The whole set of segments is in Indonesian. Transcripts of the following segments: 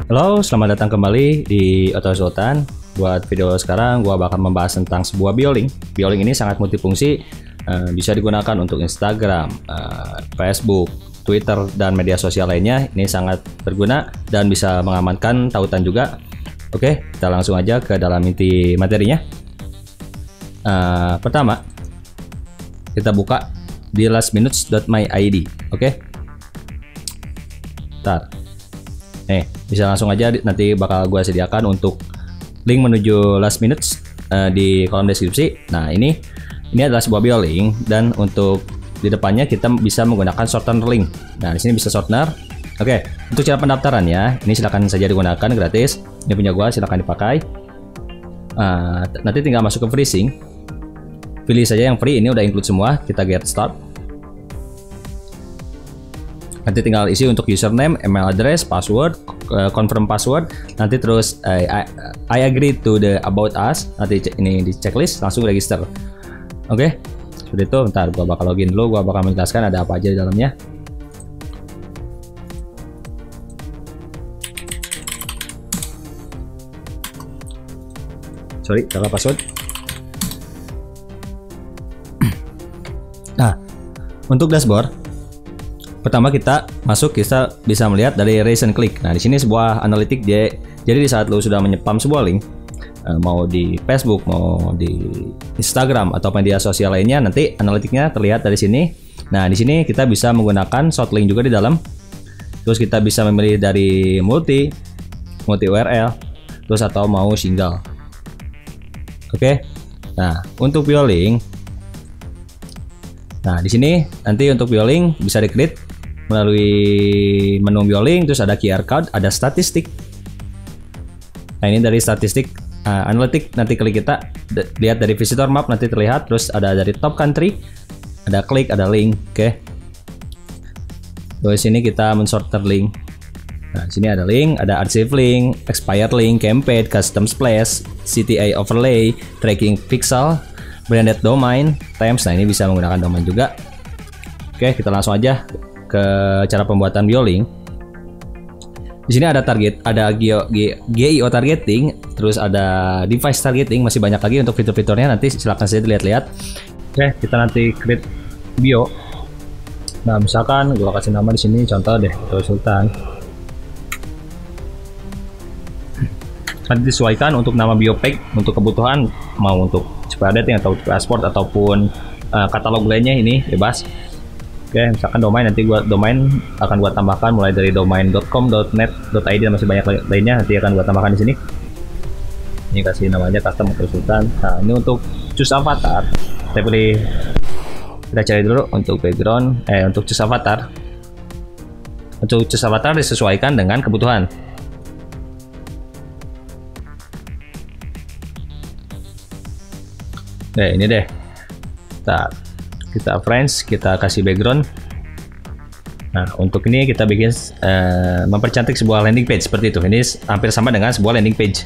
Halo, selamat datang kembali di Oto Sultan. Buat video sekarang, gua bakal membahas tentang sebuah bioling. Bioling ini sangat multifungsi, bisa digunakan untuk Instagram, Facebook, Twitter, dan media sosial lainnya. Ini sangat berguna dan bisa mengamankan tautan juga. Oke, kita langsung aja ke dalam inti materinya. Pertama, kita buka di lastminutes.myid. Oke, ntar. Bisa langsung aja, nanti bakal gue sediakan untuk link menuju last minutes di kolom deskripsi. Nah, ini adalah sebuah bioling, dan untuk di depannya kita bisa menggunakan shortener link. Nah, di sini bisa shortener. Oke, untuk cara pendaftarannya ini silahkan saja digunakan, gratis. Ini punya gue, silahkan dipakai. Nanti tinggal masuk ke FreeSync, pilih saja yang free. Ini udah include semua. Kita get start. Nanti tinggal isi untuk username, email address, password, confirm password. Nanti terus I agree to the about us. Nanti ini di checklist, langsung register. Oke, seperti itu. Bentar, gua bakal login dulu. Gua bakal menjelaskan ada apa aja di dalamnya. Sorry, salah password. Nah, untuk dashboard, pertama kita masuk, kita bisa melihat dari recent click. Nah, di sini sebuah analitik dia. Jadi di saat lo sudah menyepam sebuah link, mau di Facebook, mau di Instagram atau media sosial lainnya, nanti analitiknya terlihat dari sini. Nah, di sini kita bisa menggunakan short link juga di dalam. Terus kita bisa memilih dari multi URL, terus atau mau single. Oke. Nah, untuk bioling. Nah, di sini nanti untuk bioling bisa diklik melalui menu bioling, terus ada QR code, ada statistik. Nah, ini dari statistik analitik, nanti klik kita lihat dari visitor map, nanti terlihat. Terus ada dari top country, ada klik, ada link. Oke. Terus sini kita mensorter link. Nah, sini ada link, ada archive link, expired link, campaign, custom splash, CTA overlay, tracking pixel, branded domain, themes. Nah, ini bisa menggunakan domain juga. Oke, kita langsung aja ke cara pembuatan bioling. Di sini ada target, ada GIO targeting, terus ada device targeting, masih banyak lagi untuk fitur-fiturnya. Nanti silahkan saya lihat-lihat. Oke, kita nanti create bio. Nah, misalkan gua kasih nama di sini, contoh deh, Oto Sultan. Nanti disesuaikan untuk nama bio page, untuk kebutuhan mau untuk dating atau transport ataupun katalog lainnya, ini bebas. Oke, misalkan domain, nanti domain akan gua tambahkan mulai dari domain.com, .net, .id, dan masih banyak lainnya, nanti akan gua tambahkan di sini. Ini kasih namanya custom Oto Sultan. Nah, ini untuk choose avatar, saya pilih, kita cari dulu untuk background, untuk choose avatar. Untuk choose avatar disesuaikan dengan kebutuhan. Ini deh. Kita friends, kita kasih background. Nah, untuk ini kita bikin mempercantik sebuah landing page seperti itu. Ini hampir sama dengan sebuah landing page.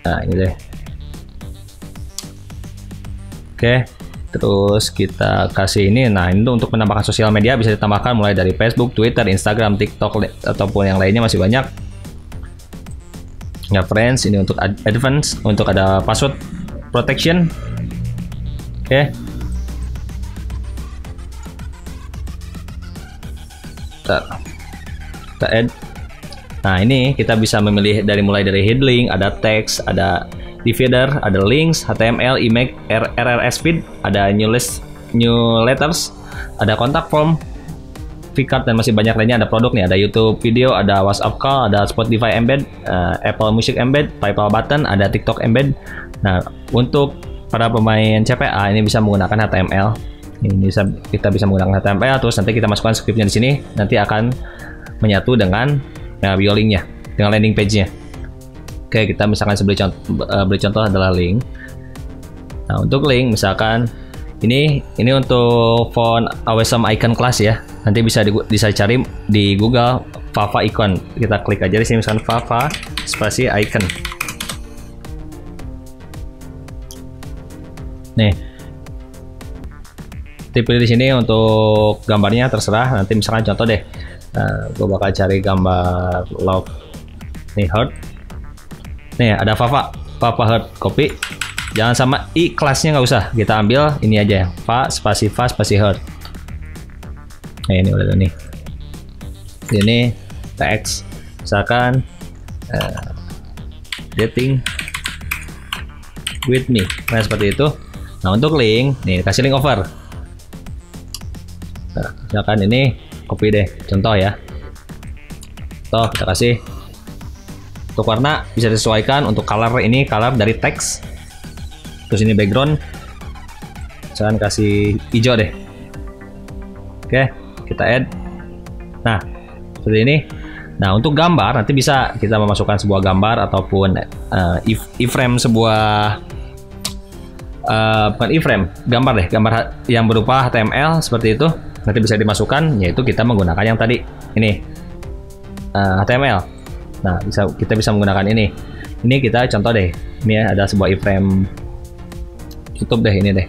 Nah, ini deh. Oke, terus kita kasih ini. Nah, ini untuk menambahkan sosial media bisa ditambahkan mulai dari Facebook, Twitter, Instagram, TikTok, ataupun yang lainnya masih banyak. Ya, friends, ini untuk advance, untuk ada password protection. Oke. Kita add. Nah, ini kita bisa memilih mulai dari headlink, ada teks, ada divider, ada links, HTML, image, RSS feed, ada new letters, ada contact form, vCard, dan masih banyak lainnya. Ada produk nih, ada YouTube video, ada WhatsApp call, ada Spotify embed, Apple Music embed, PayPal button, ada TikTok embed. Nah, untuk para pemain CPA ini bisa menggunakan HTML. Ini kita bisa menggunakan HTML, terus nanti kita masukkan scriptnya di sini, nanti akan menyatu dengan biolingnya, dengan landing page-nya. Oke, kita misalkan beri contoh adalah link. Nah, untuk link misalkan ini untuk font awesome icon class ya. Nanti bisa cari di Google Fava icon. Kita klik aja di sini misalkan Fava spasi icon. Nih, pilih di sini untuk gambarnya terserah. Nanti misalkan contoh deh, Gue bakal cari gambar love nih, heart. Nih ada Fava heart, copy. Jangan sama i, kelasnya nggak usah, kita ambil ini aja, fa spasi heart. Nah ini udah nih. Ini teks misalkan dating with me, nah seperti itu. Nah untuk link nih kasih link over. Nah, misalkan ini copy deh, contoh ya. Toh kita kasih untuk warna bisa disesuaikan, untuk color ini color dari teks. Terus ini background, misalkan kasih hijau deh. Oke, kita add. Nah seperti ini. Nah untuk gambar nanti bisa kita memasukkan sebuah gambar ataupun iframe sebuah bukan iframe, gambar deh, gambar yang berupa HTML seperti itu nanti bisa dimasukkan, yaitu kita menggunakan yang tadi ini HTML. Nah kita bisa menggunakan ini kita contoh deh, ini ya ada sebuah iframe YouTube deh, ini deh.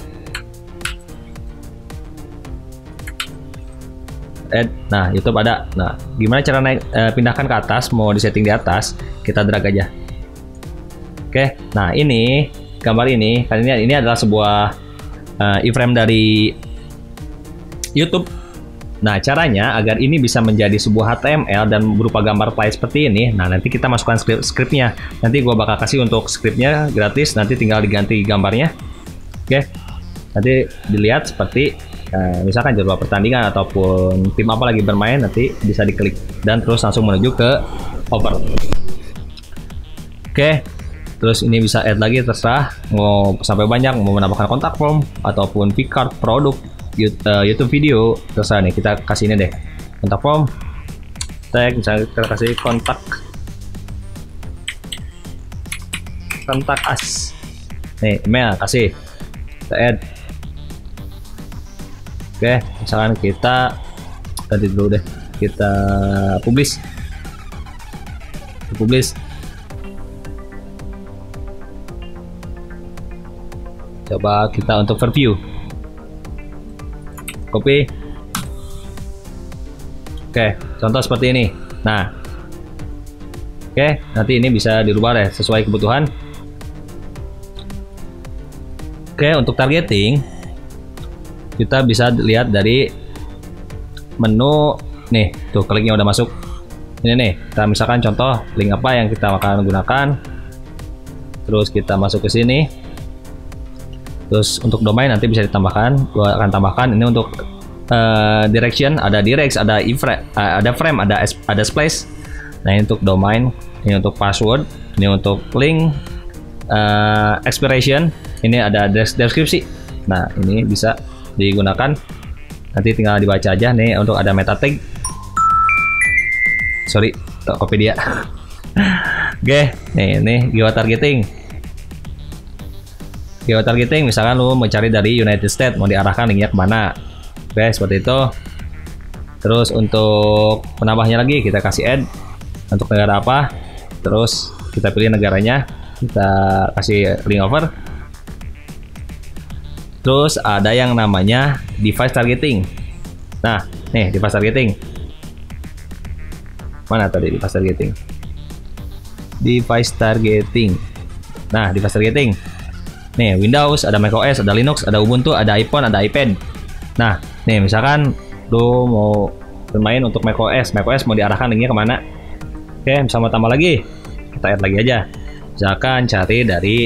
Nah YouTube ada. Nah gimana cara naik, pindahkan ke atas, mau disetting di atas, kita drag aja. Oke, nah ini gambar ini kan ini adalah sebuah iframe dari YouTube. Nah caranya agar ini bisa menjadi sebuah HTML dan berupa gambar play seperti ini, nah nanti kita masukkan skripnya. Nanti gua bakal kasih untuk skripnya gratis, nanti tinggal diganti gambarnya. Oke, nanti dilihat seperti misalkan jadwal pertandingan ataupun tim apa lagi bermain, nanti bisa diklik dan terus langsung menuju ke over. Oke, terus ini bisa add lagi, terserah mau sampai banyak, mau menambahkan kontak form ataupun pickcard produk YouTube video, terserah nih. Kita kasih ini deh, kontak form tag, misalnya kita kasih kontak us nih, email kasih, kita add. Oke, misalkan kita ganti dulu deh, kita publish. Coba kita untuk preview, copy. Oke, contoh seperti ini. Nah, oke, nanti ini bisa dirubah deh sesuai kebutuhan. Oke, untuk targeting kita bisa lihat dari menu nih, tuh kliknya udah masuk. Ini nih, kita misalkan contoh link apa yang kita akan gunakan, terus kita masuk ke sini. Terus untuk domain nanti bisa ditambahkan, gua akan tambahkan ini untuk direction, ada direct, ada iframe, ada frame, ada splash. Nah ini untuk domain, ini untuk password, ini untuk link, expiration, ini ada deskripsi. Nah ini bisa digunakan, nanti tinggal dibaca aja nih. Untuk ada meta tag, sorry copy dia. Oke, nih ini keyword targeting, misalkan lu mencari dari United States, mau diarahkan linknya kemana. Oke, seperti itu. Terus untuk penambahnya lagi kita kasih add untuk negara apa, terus kita pilih negaranya, kita kasih link over. Terus ada yang namanya device targeting. Nah, nih device targeting. Mana tadi device targeting? Nah, device targeting. Nih, Windows, ada macOS, ada Linux, ada Ubuntu, ada iPhone, ada iPad. Nah, nih misalkan lu mau bermain untuk macOS mau diarahkan linknya kemana? Oke, misalnya mau tambah lagi, kita add lagi aja. Misalkan cari dari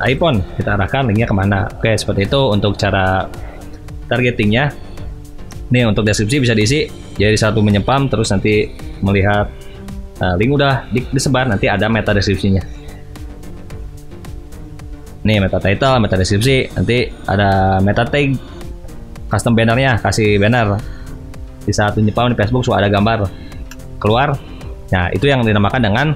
iPhone, kita arahkan linknya kemana. Oke, seperti itu untuk cara targetingnya. Nih untuk deskripsi bisa diisi jadi satu menyepam, terus nanti melihat link udah disebar, nanti ada meta deskripsinya. Nih meta title, meta deskripsi, nanti ada meta tag, custom bannernya, kasih banner. Di saat menyepam di Facebook sudah ada gambar keluar. Nah itu yang dinamakan dengan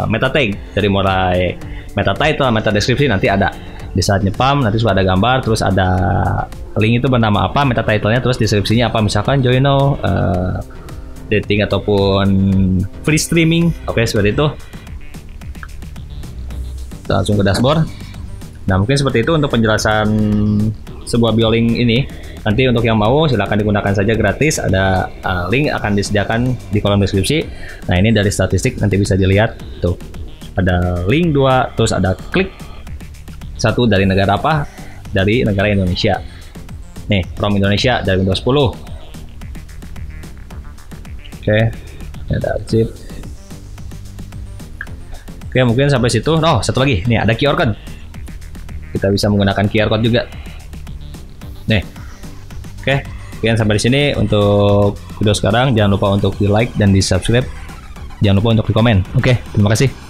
meta tag. Dari mulai meta title, meta deskripsi nanti ada. Di saat nyepam nanti sudah ada gambar, terus ada link itu bernama apa, meta title-nya, terus deskripsinya apa, misalkan join now, dating ataupun free streaming. Oke, seperti itu. Kita langsung ke dashboard. Nah, mungkin seperti itu untuk penjelasan sebuah BioLink ini. Nanti untuk yang mau silahkan digunakan saja gratis. Ada link akan disediakan di kolom deskripsi. Nah, ini dari statistik nanti bisa dilihat tuh. Ada link 2, terus ada klik 1 dari negara apa? Dari negara Indonesia. Nih, from Indonesia dari Windows 10. Oke, ada zip. Oke, mungkin sampai situ. Oh, satu lagi. Nih, ada QR code. Kita bisa menggunakan QR code juga. Nih. Oke, sekian sampai di sini untuk video sekarang. Jangan lupa untuk di like dan di subscribe. Jangan lupa untuk di komen. Oke, terima kasih.